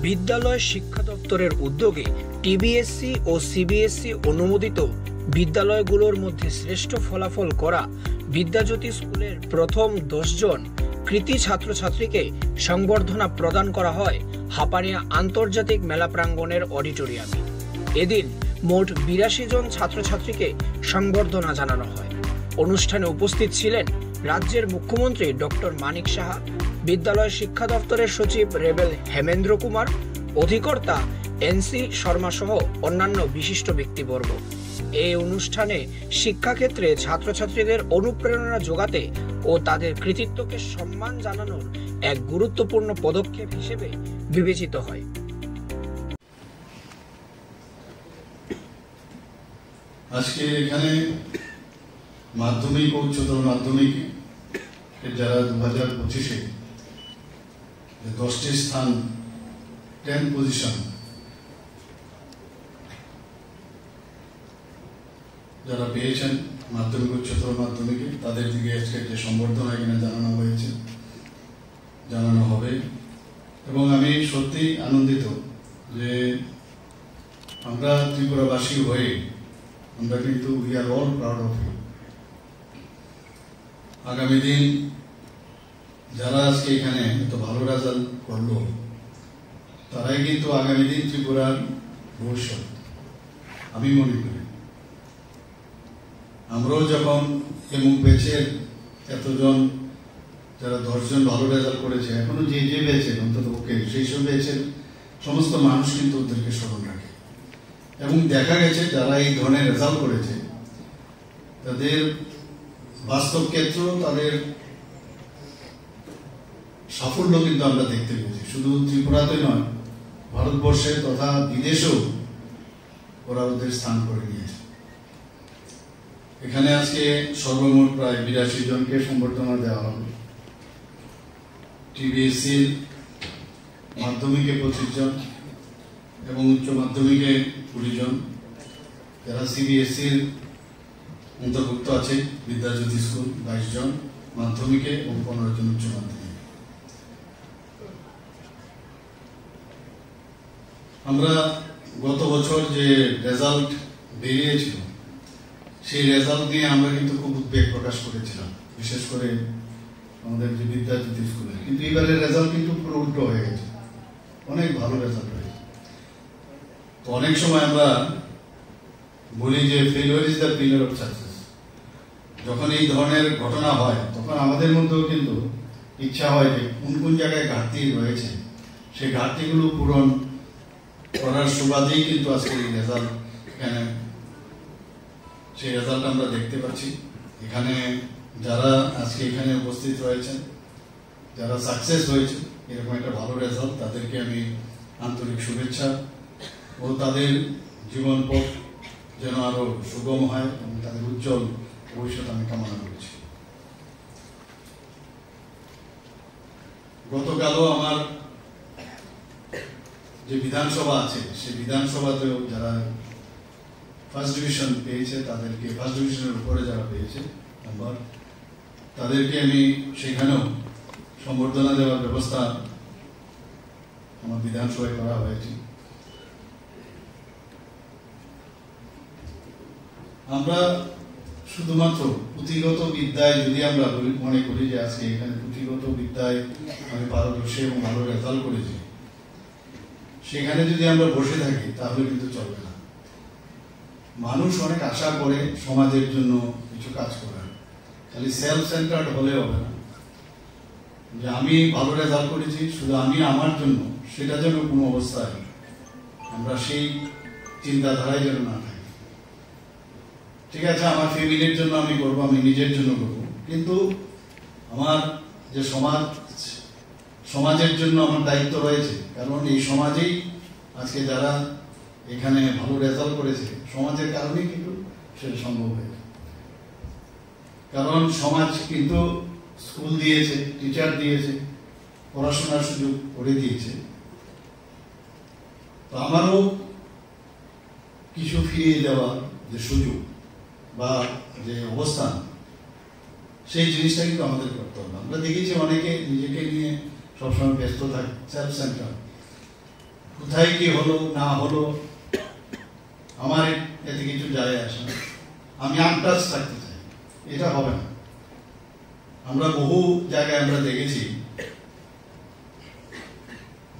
বিদ্যালয় শিক্ষা দপ্তরের উদ্যোগে টিবিএসসি ও সিবিএসসি অনুমোদিত বিদ্যালয়গুলোর মধ্যে শ্রেষ্ঠ ফলাফল করা বিদ্যাজ্যোতি স্কুলের প্রথম 10 জন কৃতি ছাত্রছাত্রীকে সংবর্ধনা প্রদান করা হয় হাপানিয়া আন্তর্জাতিক মেলা প্রাঙ্গণের অডিটোরিয়ামে। এদিন মোট 82 জন ছাত্রছাত্রীকে সংবর্ধনা জানানো হয়। অনুষ্ঠানে উপস্থিত ছিলেন রাজ্যের মুখ্যমন্ত্রী ডক্টর মানিক সাহা, বিদ্যালয় শিক্ষা দপ্তরের সচিব রেবেল হেমেন্দ্র কুমার, অধিকর্তা এনসি শর্মা সহ অন্যান্য বিশিষ্ট ব্যক্তিবর্গ। এই অনুষ্ঠানে শিক্ষাক্ষেত্রে ছাত্রছাত্রীদের অনুপ্রেরণা যোগাতে ও তাদের কৃতিত্বকে সম্মান জানানোর এক গুরুত্বপূর্ণ পদক্ষেপ হিসেবে বিবেচিত হয়। আজকে এখানে মাধ্যমিক ও উচ্চতর মাধ্যমিক যারা 2025-এ 10টি স্থান 10 পজিশন যারা পেয়েছেন মাধ্যমিক উচ্চতর মাধ্যমিকে, তাদের দিকে আজকে যে সম্বর্ধনা এখানে জানানো হবে। এবং আমি সত্যি আনন্দিত যে আমরা ত্রিপুরাবাসী হয়ে আমরা কিন্তু we are all proud of you. আগামী দিন যারা আজকে এখানে এত ভালো রেজাল্ট করলো তারাই কিন্তু আগামী দিন ত্রিপুরার ভবিষ্যৎ আমি মনে করি। আমরাও যখন এমন ব্যাচের এতজন যারা 10 জন ভালো রেজাল্ট করেছে, এখনো যে ব্যাচের অন্তত ওকে সেই সব ব্যাচের সমস্ত মানুষ কিন্তু ওদেরকে স্মরণ রাখে। এবং দেখা গেছে যারা এই ধরনের রেজাল্ট করেছে তাদের বাস্তব ক্ষেত্র, তাদের সাফল্য কিন্তু আমরা দেখতে পেয়েছি। শুধু ত্রিপুরাতে নয়, ভারতবর্ষে তথা বিদেশেও ওরা ওদের স্থান করে নিয়েছে। এখানে আজকে সর্বমোট প্রায় 82 জনকে সম্বর্ধনা দেওয়া হবে। টিবিএসসির মাধ্যমিকে 25 জন এবং উচ্চ মাধ্যমিকে 20 জন, যারা সিবিএসসির অন্তর্ভুক্ত আছে বিদ্যাজ্যোতি স্কুল 22 জন মাধ্যমিকে এবং 15 জন উচ্চ মাধ্যমিকে। আমরা গত বছর যে রেজাল্ট বেরিয়েছিল সেই রেজাল্ট নিয়ে আমরা কিন্তু খুব উদ্বেগ প্রকাশ করেছিলাম, বিশেষ করে আমাদের যে বিদ্যাজ্যোতি স্কুলে। কিন্তু এবারের রেজাল্ট কিন্তু পুরো উল্টো হয়ে গেছে, অনেক ভালো রেজাল্ট হয়েছে। তো অনেক সময় আমরা বলি যে failure is the pillar of success. যখন এই ধরনের ঘটনা হয় তখন আমাদের মধ্যেও কিন্তু ইচ্ছা হয় যে কোন জায়গায় ঘাটতি রয়েছে সেই ঘাটতিগুলো পূরণ করার সুবাদেই কিন্তু আজকে এই রেজাল্ট, এখানে সেই রেজাল্ট আমরা দেখতে পাচ্ছি। এখানে যারা আজকে এখানে উপস্থিত রয়েছেন, যারা সাকসেস হয়েছে এরকম একটা ভালো রেজাল্ট, তাদেরকে আমি আন্তরিক শুভেচ্ছা ও তাদের জীবন পথ যেন আরো সুগম হয় এবং তাদের উজ্জ্বল ভবিষ্যৎ আমি কামনা করছি। গতকালও আমার যে বিধানসভা আছে সেই বিধানসভাতেও যারা ফার্স্ট ডিভিশন পেয়েছে তাদেরকে, ফার্স্ট ডিভিশনের উপরে যারা পেয়েছে নাম্বার, তাদেরকে আমি সেখানেও সম্বর্ধনা দেওয়ার ব্যবস্থা আমার বিধানসভায় করা হয়েছে। আমরা শুধুমাত্র পুঁথিগত বিদ্যায় যদি আমরা মনে করি যে আজকে এখানে পুঁথিগত বিদ্যায় আমি পারদর্শী এবং ভালো রেজাল্ট করেছি, সেখানে যদি আমরা বসে থাকি তাহলে কিন্তু চলবে না। মানুষ অনেক আশা করে সমাজের জন্য কিছু কাজ করার, খালি সেলফ সেন্টার্ড হলে হবে না যে আমি ভালো রেজাল্ট করেছি শুধু আমি আমার জন্য, সেটা যেন কোনো অবস্থায় আমরা সেই চিন্তাধারায় যেন না থাকি। ঠিক আছে, আমার ফ্যামিলির জন্য আমি করবো, আমি নিজের জন্য করবো, কিন্তু আমার যে সমাজের জন্য আমার দায়িত্ব রয়েছে। কারণ এই সমাজেই আজকে যারা এখানে ভালো রেজাল্ট করেছে সমাজের কারণেই কিন্তু সেটা সম্ভব হয়েছে। কারণ সমাজ কিন্তু স্কুল দিয়েছে, টিচার দিয়েছে, পড়াশোনার সুযোগ করে দিয়েছে। তো আমারও কিছু ফিরিয়ে দেওয়ার যে সুযোগ বা যে অবস্থান, সেই জিনিসটা কিন্তু আমাদের করতে হবে। আমরা দেখেছি অনেকে নিজেকে নিয়ে সবসময় ব্যস্ত থাকে, সেলফ সেন্টার। কোথায় কি হলো না হলো আমার এতে কিছু যায় আসে না। আমি আনটাচ থাকতে চাই, এটা হবে না। আমরা বহু জায়গায় আমরা দেখেছি,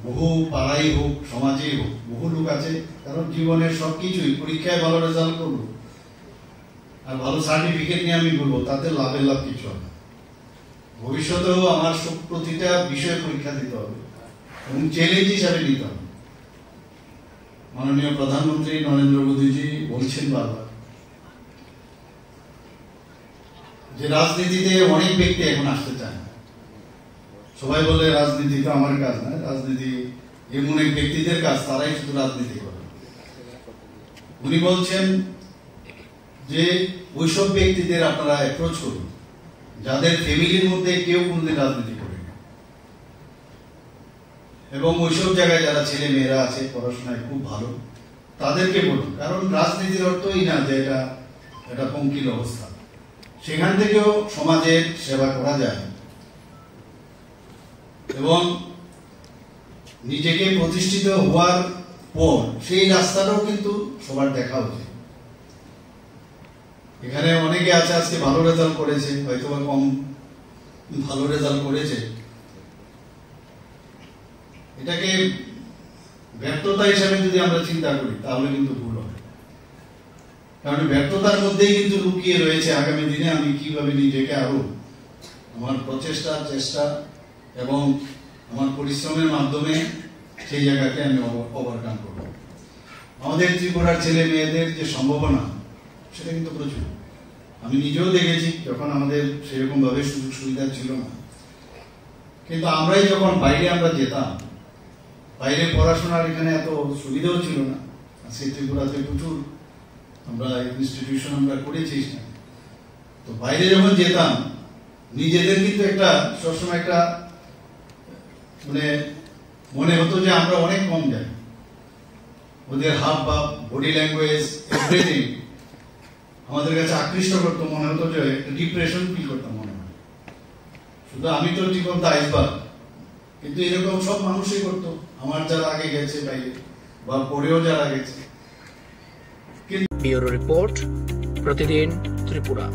বহু পাড়াই হোক সমাজেই হোক, বহু লোক আছে কারণ জীবনের সবকিছুই পরীক্ষায় ভালো রেজাল্ট করবো আর ভালো সার্টিফিকেট নিয়ে আমি বলবো, তাতে লাভের লাভ কিছু হবে না। ভবিষ্যতেও আমার প্রতিটা বিষয়ে পরীক্ষা দিতে হবে এবং চ্যালেঞ্জ হিসাবে নিতে হবে। মাননীয় প্রধানমন্ত্রী নরেন্দ্র মোদীজি বলছেন বারবার যে রাজনীতিতে অনেক ব্যক্তি এখন আসতে চায় না। সবাই বলে রাজনীতি তো আমার কাজ না, রাজনীতি এমন এক ব্যক্তিদের কাজ, তারাই শুধু রাজনীতি করে। উনি বলছেন যে ওইসব ব্যক্তিদের আপনারা অ্যাপ্রোচ করুন যাদের ফ্যামিলির মধ্যে কেউ কোনদিন রাজনীতি করে না, এবং ওইসব জায়গায় যারা ছেলে মেয়েরা আছে পড়াশোনায় খুব ভালো, তাদেরকে বলুন। কারণ রাজনীতির অর্থই না যে এটা পঙ্কিল অবস্থা, সেখান থেকেও সমাজের সেবা করা যায় এবং নিজেকে প্রতিষ্ঠিত হওয়ার পর সেই রাস্তাটাও কিন্তু সবার দেখা উচিত। এখানে অনেকে আছে আজকে ভালো রেজাল্ট করেছে, হয়তো বা কম ভালো রেজাল্ট করেছে, এটাকে ব্যর্থতা হিসাবে যদি আমরা চিন্তা করি তাহলে কিন্তু ভুল হবে। কারণ ব্যর্থতার মধ্যেই কিন্তু লুকিয়ে রয়েছে আগামী দিনে আমি কিভাবে নিজেকে আরো আমার প্রচেষ্টা চেষ্টা এবং আমার পরিশ্রমের মাধ্যমে সেই জায়গাকে আমি ওভারকাম করব। আমাদের ত্রিপুরার ছেলে মেয়েদের যে সম্ভাবনা সেটা কিন্তু প্রচুর। আমি নিজেও দেখেছি যখন আমাদের সেরকম ভাবে সুযোগ সুবিধা ছিল না, কিন্তু আমরাই যখন বাইরে আমরা যেতাম, বাইরে পড়াশোনার এখানে এত সুবিধাও ছিল না। আজকে ত্রিপুরাতে প্রচুর আমরা ইনস্টিটিউশন আমরা করেছি, তো বাইরে যখন যেতাম নিজেদের কিন্তু একটা সবসময় একটা মনে হতো যে আমরা অনেক কম জানি। ওদের হাব ভাব, বডি ল্যাঙ্গুয়েজ, এভরিথিং আমাদের কাছে আকৃষ্ট করতো, মনে হতো যে একটা ডিপ্রেশন ফিল করতাম মনে হয়। শুধু আমি তো ঠিক অফ দ্য আইসবার্গ, কিন্তু এরকম সব মানুষই করতো, আমার যারা আগে গেছে বাইরে বা পরেও যারা গেছে। ব্যুরো রিপোর্ট, প্রতিদিন ত্রিপুরা।